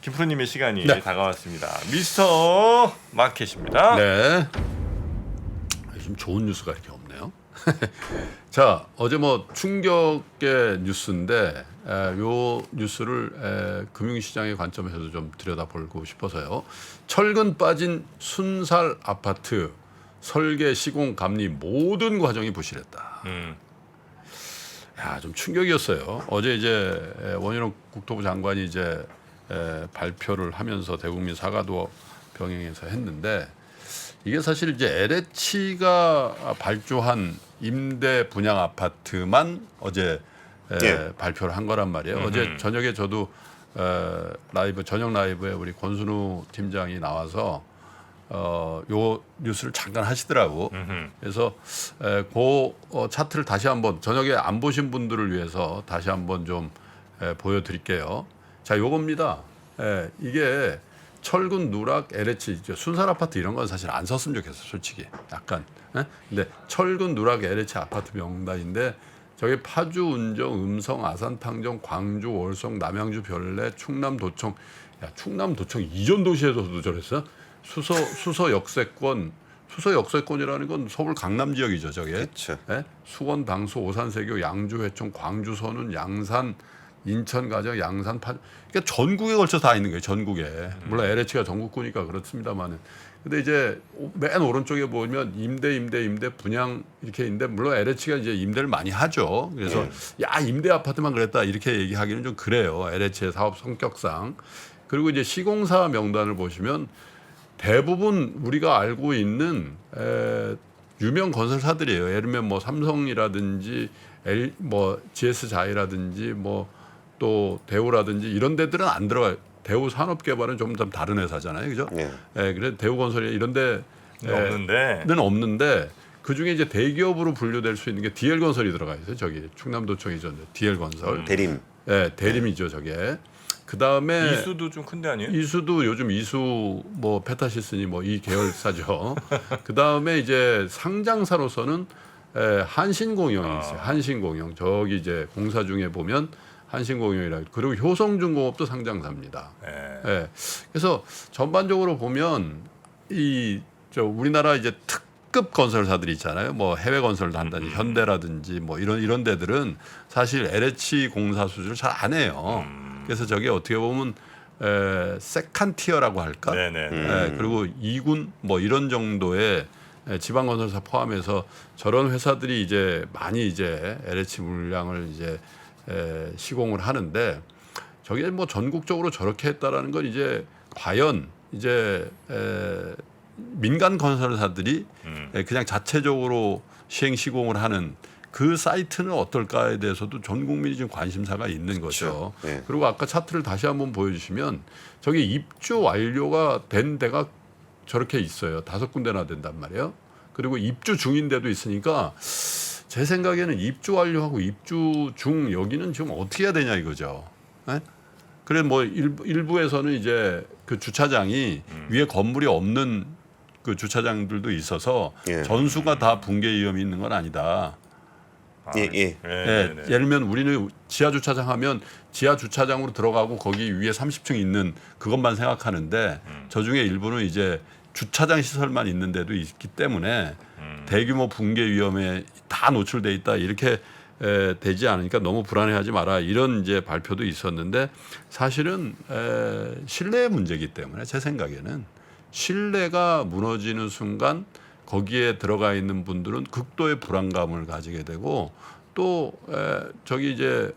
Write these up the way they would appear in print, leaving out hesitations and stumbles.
김프로님의 시간이 네. 다가왔습니다. 미스터 마켓입니다. 네. 요즘 좋은 뉴스가 이렇게 없네요. 자, 어제 뭐 충격의 뉴스인데 요 뉴스를 금융시장의 관점에서도 좀 들여다보고 싶어서요. 철근 빠진 순살 아파트 설계, 시공, 감리 모든 과정이 부실했다. 야, 좀 충격이었어요. 어제 이제 원희룡 국토부 장관이 이제 발표를 하면서 대국민 사과도 병행해서 했는데 이게 사실 이제 LH가 발주한 임대 분양 아파트만 어제 발표를 한 거란 말이에요. 어제 저녁에 저도 저녁 라이브에 우리 권순우 팀장이 나와서 요 뉴스를 잠깐 하시더라고. 그래서 그 차트를 다시 한번 저녁에 안 보신 분들을 위해서 다시 한번 좀 보여드릴게요. 자, 요겁니다. 이게 철근, 누락, LH, 순살 아파트 이런 건 사실 안 썼으면 좋겠어, 솔직히. 약간. 근데 철근, 누락, LH 아파트 명단인데 저기 파주, 운정, 음성, 아산, 탕정, 광주, 월성, 남양주, 별내, 충남, 도청. 야, 충남, 도청 이전 도시에서도 저랬어? 수서 역세권. 수서 역세권이라는 건 서울 강남 지역이죠, 저게. 그렇죠. 수원, 당수, 오산, 세교, 양주, 회천, 광주, 선운, 양산, 인천, 가정, 양산, 파주. 그러니까 전국에 걸쳐 다 있는 거예요. 전국에. 물론 LH가 전국구니까 그렇습니다만은. 근데 이제 맨 오른쪽에 보면 임대, 분양 이렇게 있는데 물론 LH가 이제 임대를 많이 하죠. 그래서 야, 임대 아파트만 그랬다 이렇게 얘기하기는 좀 그래요. LH의 사업 성격상. 그리고 이제 시공사 명단을 보시면 대부분 우리가 알고 있는 유명 건설사들이에요. 예를 들면 뭐 삼성이라든지 GS자이라든지 뭐 또 대우라든지 이런 데들은 안 들어가요. 대우 산업개발은 좀 다른 회사잖아요, 그죠? 그래서 대우건설이 이런 데는 없는데 그 중에 이제 대기업으로 분류될 수 있는 게 DL건설이 들어가 있어요. 저기 충남도청이죠, DL건설. 대림. 대림이죠, 저게. 그 다음에 이수도 좀 큰데 아니에요? 이수도 요즘 이수 뭐 페타시스니 뭐 이 계열사죠. 그 다음에 이제 상장사로서는 한신공영이 있어요. 한신공영 저기 이제 공사 중에 보면 한신공영이라 그리고 효성중공업도 상장사입니다. 그래서 전반적으로 보면 우리나라 이제 특급 건설사들이 있잖아요. 뭐 해외 건설도 한다든지 현대라든지 뭐 이런 데들은 사실 LH 공사 수주를 잘 안 해요. 그래서 저게 어떻게 보면 세컨 티어라고 할까? 그리고 2군 뭐 이런 정도의 지방 건설사 포함해서 저런 회사들이 이제 많이 이제 LH 물량을 이제 시공을 하는데 저게 뭐 전국적으로 저렇게 했다라는 건 이제 과연 이제 민간 건설사들이 그냥 자체적으로 시공을 하는 그 사이트는 어떨까에 대해서도 전 국민이 지금 관심사가 있는 거죠. 그리고 아까 차트를 다시 한번 보여주시면 저기 입주 완료가 된 데가 저렇게 있어요. 5군데나 된단 말이에요. 그리고 입주 중인 데도 있으니까 제 생각에는 입주 완료하고 입주 중 여기는 지금 어떻게 해야 되냐 이거죠. 그래 뭐 일부에서는 이제 그 주차장이 위에 건물이 없는 그 주차장들도 있어서 전수가 다 붕괴 위험이 있는 건 아니다. 예를 들면 우리는 지하 주차장 하면 지하 주차장으로 들어가고 거기 위에 30층 있는 그것만 생각하는데 저 중에 일부는 이제 주차장 시설만 있는 데도 있기 때문에 대규모 붕괴 위험에 다 노출돼 있다 이렇게 되지 않으니까 너무 불안해하지 마라 이런 이제 발표도 있었는데 사실은 신뢰의 문제이기 때문에 제 생각에는 신뢰가 무너지는 순간 거기에 들어가 있는 분들은 극도의 불안감을 가지게 되고 또 저기 이제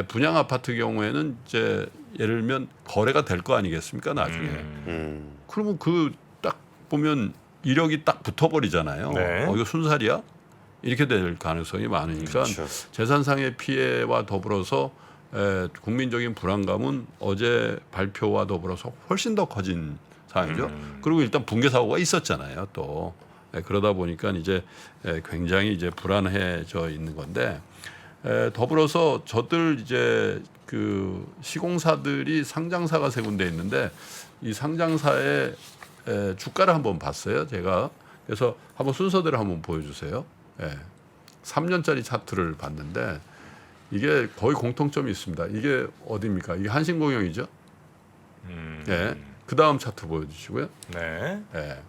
분양 아파트 경우에는 이제 예를 들면 거래가 될 거 아니겠습니까 나중에 그러면 그 딱 보면 이력이 딱 붙어버리잖아요. 이거 순살이야? 이렇게 될 가능성이 많으니까 재산상의 피해와 더불어서 국민적인 불안감은 어제 발표와 더불어서 훨씬 더 커진 상황이죠. 그리고 일단 붕괴 사고가 있었잖아요. 또 그러다 보니까 이제 굉장히 이제 불안해져 있는 건데 더불어서 저들 이제 그 시공사들이 상장사가 3군데 있는데 이 상장사의 주가를 한번 봤어요. 제가 그래서 한번 순서대로 한번 보여주세요. 3년짜리 차트를 봤는데 이게 거의 공통점이 있습니다. 이게 어디입니까? 이게 한신공영이죠. 예. 그 다음 차트 보여주시고요. 네. 예.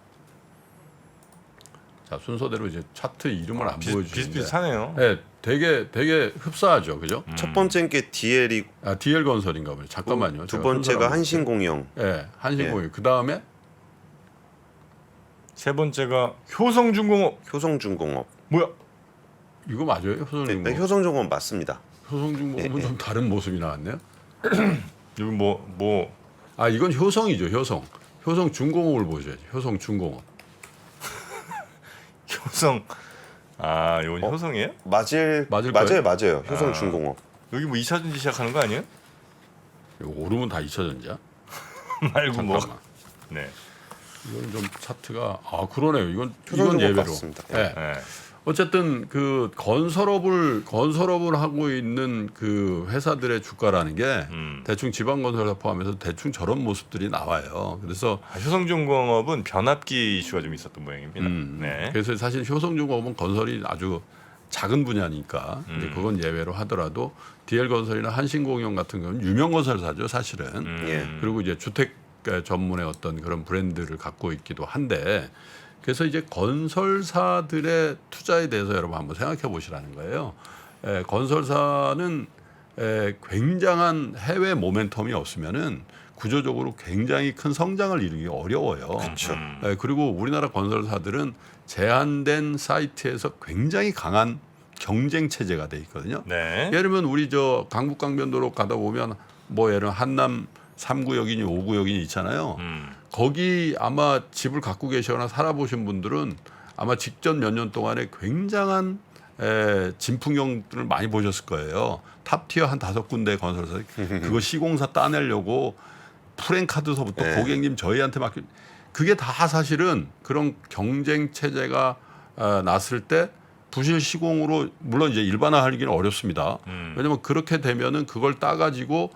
자 순서대로 이제 차트 이름을 안 보여주시는데 비슷비슷하네요. 예, 되게 흡사하죠, 그죠? 첫 번째는 게 DL이고 아 DL 건설인가 보죠. 잠깐만요. 두 제가 번째가 순서를 한신공영. 예, 한신공유. 그 다음에 세 번째가 효성중공업. 효성중공업. 뭐야? 이거 맞아요? 네, 효성중공업. 효성중공업 맞습니다. 효성중공업은 예, 좀 다른 모습이 나왔네요. 여기 뭐 아 이건 효성이죠, 효성. 효성중공업을 보셔야죠. 효성중공업. 효성. 아, 이건 효성이에요? 맞을 거예요? 맞아요. 효성중공업. 여기 뭐 2차 전지 시작하는 거 아니에요? 이거 오르면 다 2차전지야? 말고 뭐. 잠깐만. 네. 이건 좀 차트가 아 그러네요. 이건 효성중공업 예외로. 맞습니다. 예. 네. 어쨌든 그 건설업을 하고 있는 그 회사들의 주가라는 게 대충 지방건설사 포함해서 대충 저런 모습들이 나와요. 그래서 효성중공업은 변압기 이슈가 좀 있었던 모양입니다. 네. 그래서 사실 효성중공업은 건설이 아주 작은 분야니까 이제 그건 예외로 하더라도 DL건설이나 한신공영 같은 경우는 유명 건설사죠, 사실은. 예. 그리고 이제 주택 전문의 어떤 그런 브랜드를 갖고 있기도 한데 그래서 이제 건설사들의 투자에 대해서 여러분 한번 생각해 보시라는 거예요. 건설사는 굉장한 해외 모멘텀이 없으면은 구조적으로 굉장히 큰 성장을 이루기 어려워요. 그렇죠. 그리고 우리나라 건설사들은 제한된 사이트에서 굉장히 강한 경쟁 체제가 돼 있거든요. 네. 예를 들면 우리 저 강북강변도로 가다 보면 뭐 예를 들면 한남 3구역이니 5구역이니 있잖아요. 거기 아마 집을 갖고 계시거나 살아보신 분들은 아마 직전 몇 년 동안에 굉장한 진풍경들을 많이 보셨을 거예요. 탑티어 한 5군데 건설사 그거 시공사 따내려고 프랜카드서부터 네. 고객님 저희한테 맡겨 그게 다 사실은 그런 경쟁 체제가 났을 때 부실 시공으로 물론 이제 일반화하기는 어렵습니다. 왜냐하면 그렇게 되면은 그걸 따가지고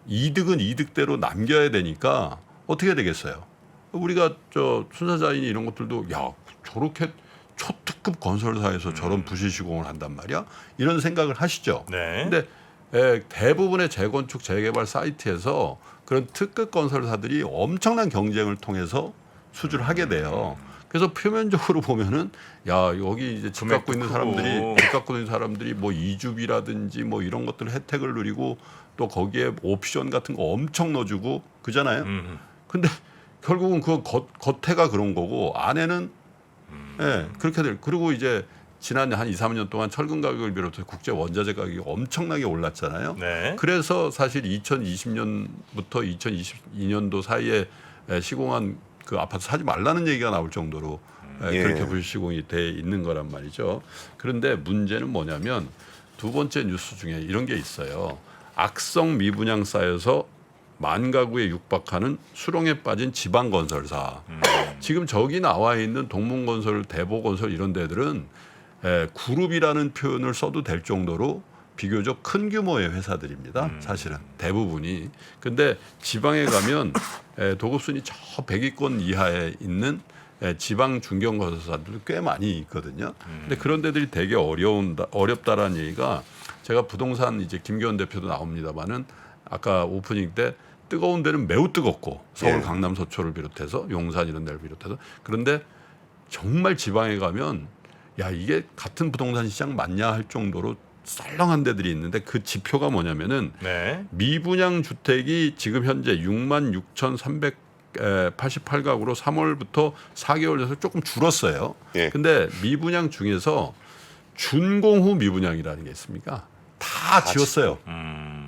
이득은 이득대로 남겨야 되니까 어떻게 되겠어요? 우리가 저 순사자인 이런 것들도 야 저렇게 초특급 건설사에서 저런 부실 시공을 한단 말이야? 이런 생각을 하시죠. 네. 근데 대부분의 재건축 재개발 사이트에서 그런 특급 건설사들이 엄청난 경쟁을 통해서 수주를 하게 돼요. 그래서 표면적으로 보면은 야 여기 이제 집 갖고 있는 사람들이 뭐 이주비라든지 뭐 이런 것들 혜택을 누리고 또 거기에 옵션 같은 거 엄청 넣어주고 그잖아요. 근데 결국은 그 겉에가 그런 거고 안에는 예, 그렇게 될. 그리고 이제 지난 한 2, 3년 동안 철근 가격을 비롯해 국제 원자재 가격이 엄청나게 올랐잖아요. 네. 그래서 사실 2020년부터 2022년도 사이에 시공한 그 아파트 사지 말라는 얘기가 나올 정도로 예. 그렇게 불시공이 돼 있는 거란 말이죠. 그런데 문제는 뭐냐면 두 번째 뉴스 중에 이런 게 있어요. 악성 미분양 쌓여서 만 가구에 육박하는 수렁에 빠진 지방 건설사. 지금 저기 나와 있는 동문건설, 대보건설 이런 데들은 그룹이라는 표현을 써도 될 정도로 비교적 큰 규모의 회사들입니다. 사실은 대부분이. 근데 지방에 가면 도급순위 저 100위권 이하에 있는 지방 중견 건설사들도 꽤 많이 있거든요. 근데 그런 데들이 되게 어렵다라는 얘기가 제가 부동산 이제 김기현 대표도 나옵니다만은 아까 오프닝 때 뜨거운 데는 매우 뜨겁고 서울 예. 강남 서초를 비롯해서 용산 이런 데를 비롯해서 그런데 정말 지방에 가면 야 이게 같은 부동산 시장 맞냐 할 정도로 썰렁한 데들이 있는데 그 지표가 뭐냐면은 네. 미분양 주택이 지금 현재 66,388가구로 3월부터 4개월 돼서 조금 줄었어요. 예. 근데 미분양 중에서 준공후 미분양이라는 게 있습니까? 다 지었어요.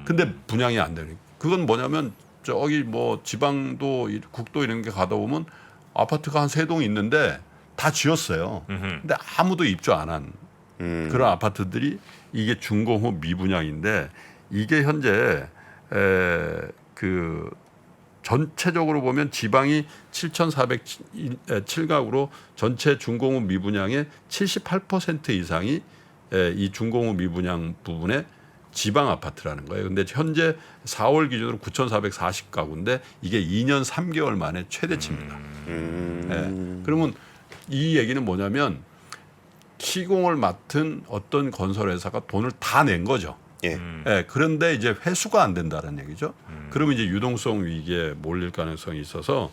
근데 분양이 안 되는. 그건 뭐냐면 저기 뭐 지방도 국도 이런 게 가다 보면 아파트가 한 3동 있는데 다 지었어요. 근데 아무도 입주 안 한 그런 아파트들이 이게 준공후 미분양인데 이게 현재 그 전체적으로 보면 지방이 7,407가구로 전체 준공후 미분양의 78% 이상이 이 준공후 미분양 부분에 지방 아파트라는 거예요. 근데 현재 4월 기준으로 9,440가구인데 이게 2년 3개월 만에 최대치입니다. 그러면 이 얘기는 뭐냐면 시공을 맡은 어떤 건설회사가 돈을 다 낸 거죠. 예. 예, 그런데 이제 회수가 안 된다는 얘기죠. 그러면 이제 유동성 위기에 몰릴 가능성이 있어서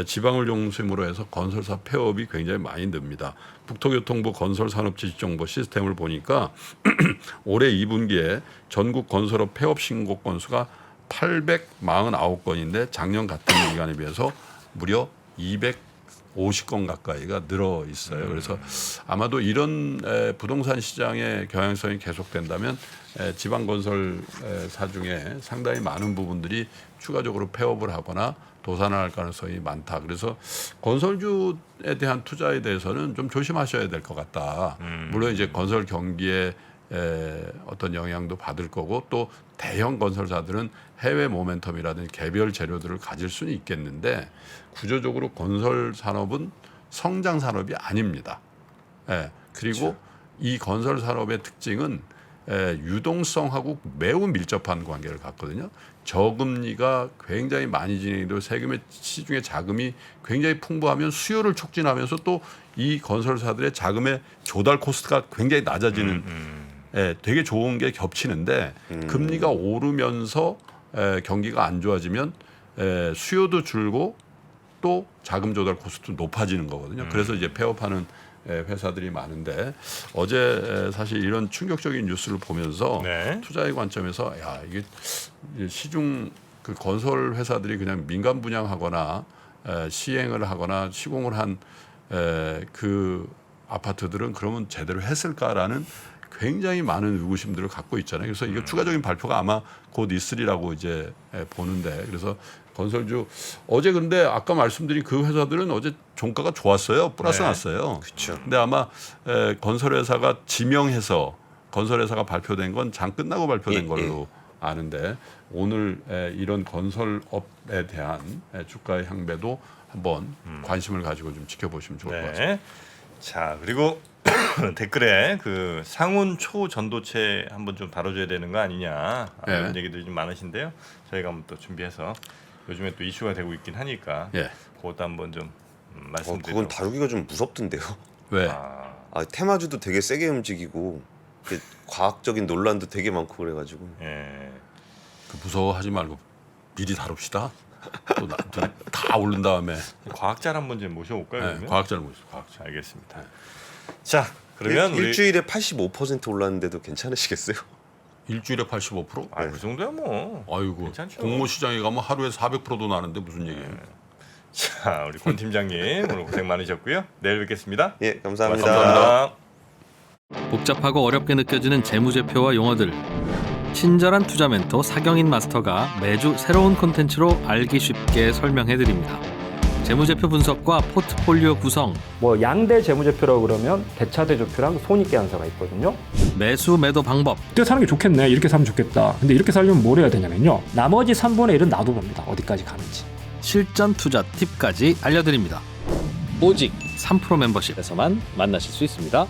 지방을 중심으로 해서 건설사 폐업이 굉장히 많이 듭니다. 국토교통부 건설산업지식정보 시스템을 보니까 올해 2분기에 전국 건설업 폐업 신고 건수가 849건인데 작년 같은 기간에 비해서 무려 250건 가까이가 늘어 있어요. 그래서 아마도 이런 부동산 시장의 경향성이 계속된다면 지방 건설사 중에 상당히 많은 부분들이 추가적으로 폐업을 하거나 도산할 가능성이 많다. 그래서 건설주에 대한 투자에 대해서는 좀 조심하셔야 될 것 같다. 물론 이제 건설 경기에 어떤 영향도 받을 거고 또 대형 건설사들은 해외 모멘텀이라든지 개별 재료들을 가질 수는 있겠는데 구조적으로 건설 산업은 성장 산업이 아닙니다. 예, 그리고 그렇죠. 이 건설 산업의 특징은 유동성하고 매우 밀접한 관계를 갖거든요. 저금리가 굉장히 많이 진행되고 세금의 시중에 자금이 굉장히 풍부하면 수요를 촉진하면서 또 이 건설사들의 자금의 조달 코스트가 굉장히 낮아지는 되게 좋은 게 겹치는데 금리가 오르면서 경기가 안 좋아지면 수요도 줄고 또 자금 조달 코스트도 높아지는 거거든요. 그래서 이제 폐업하는 회사들이 많은데 어제 사실 이런 충격적인 뉴스를 보면서 네. 투자의 관점에서 야 이게 시중 그 건설 회사들이 그냥 민간 분양하거나 시행을 하거나 시공을 한 그 아파트들은 그러면 제대로 했을까라는 굉장히 많은 의구심들을 갖고 있잖아요. 그래서 이거 추가적인 발표가 아마 곧 있으리라고 이제 보는데 그래서 건설주 어제 근데 아까 말씀드린 그 회사들은 어제 종가가 좋았어요. 플러스 네. 났어요. 그렇죠. 근데 아마 건설회사가 지명해서 건설회사가 발표된 건 장 끝나고 발표된 예, 걸로 아는데 오늘 이런 건설업에 대한 주가의 향배도 한번 관심을 가지고 좀 지켜보시면 좋을 것 같습니다. 네. 자 그리고 댓글에 그 상온 초전도체 한번 좀 다뤄줘야 되는 거 아니냐 이런 네. 얘기들이 좀 많으신데요. 저희가 한번 또 준비해서 요즘에 또 이슈가 되고 있긴 하니까 예. 그것도 한번 좀 그건 말씀드리도록. 다루기가 좀 무섭던데요. 왜? 테마주도 되게 세게 움직이고 이렇게 과학적인 논란도 되게 많고 그래가지고 예. 그 무서워하지 말고 미리 다룹시다. 또 다 오른 다음에 과학자를 한번 좀 모셔볼까요? 그러면? 과학자를 모시죠. 과학자. 알겠습니다. 자 그러면 우리 일주일에 85% 올랐는데도 괜찮으시겠어요? 일주일에 85%? 그 정도야 뭐. 아이고 괜찮죠. 공모 시장에 가면 하루에 400%도 나는데 무슨 얘기예요? 자 우리 권 팀장님 오늘 고생 많으셨고요. 내일 뵙겠습니다. 예, 감사합니다. 감사합니다. 복잡하고 어렵게 느껴지는 재무제표와 용어들 친절한 투자 멘토 사경인 마스터가 매주 새로운 콘텐츠로 알기 쉽게 설명해드립니다. 재무제표 분석과 포트폴리오 구성, 뭐 양대 재무제표라고 그러면 대차대조표랑 손익계산서가 있거든요. 매수 매도 방법, 이때 사는 게 좋겠네, 이렇게 사면 좋겠다. 근데 이렇게 살려면 뭘 해야 되냐면요, 나머지 3분의 1은 놔둬봅니다. 어디까지 가는지. 실전 투자 팁까지 알려드립니다. 오직 3프로 멤버십에서만 만나실 수 있습니다.